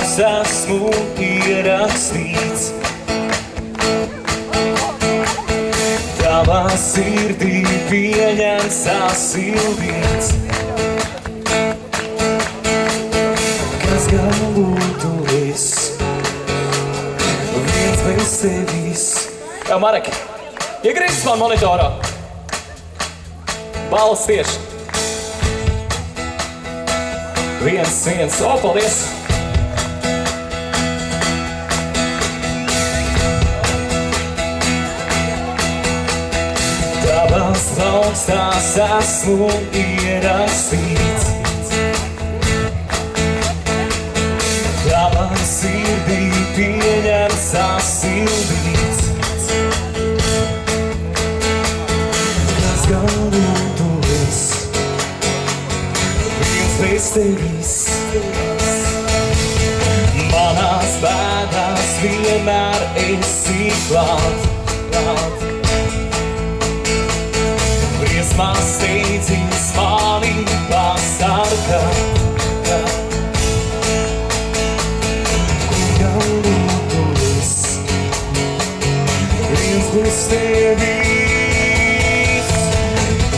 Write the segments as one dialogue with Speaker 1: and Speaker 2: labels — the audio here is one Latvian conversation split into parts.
Speaker 1: es esmu ierakstīts. Tavā sirdī pieņemts sasildīts. Kas gan būtu es, viens bez tevis. Jā, Marek, iegrīzis man monitorā. Balss tieši. Viens, o, paldies. Tavās augstās esmu ierakstīts. Tavā sirdī pieņemts sasildīts. Kas gan būtu es, viens bez tevis. Manās bēdās vienmēr esi klāt. Briesmās steidzies mani pasargāt. Kur gan būtu es, viens bez tevis.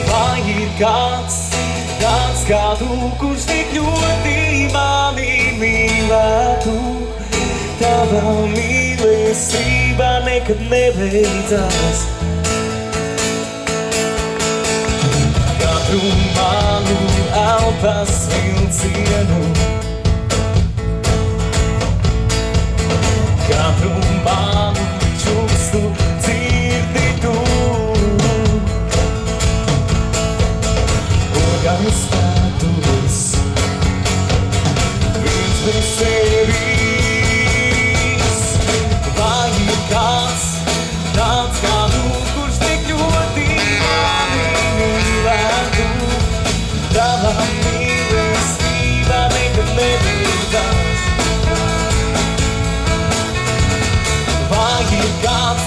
Speaker 1: Vai ir kāds kā tu, kurš tik ļoti mani mīlētu? Tava mīlestība nekad nebeidzās. Katru manu elpas vilcienu, katru manu čukstu dzirdi tu. Kur gan spētu es, viens bez tevis. Vai ir kāds kā tu, kurš tik ļoti mani mīlētu? Tava mīlestība nekad nebeidzās. Vai ir kāds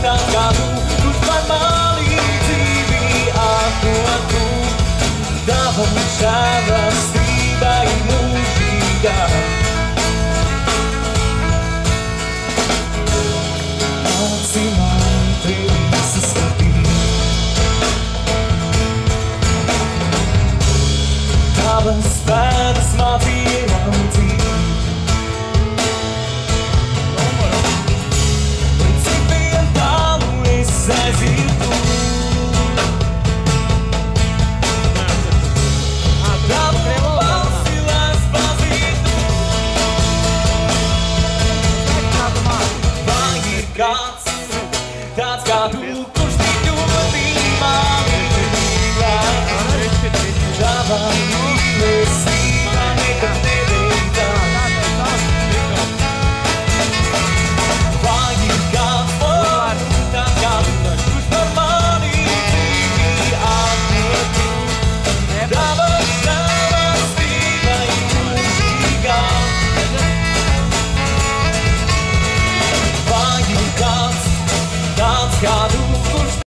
Speaker 1: tāds kā tu, kurš man mani dzīvi atdotu? Tava žēlastība ir mūžīgā. Aci man tevi saskatīt. Tavas pēdas mācīja raudzīt.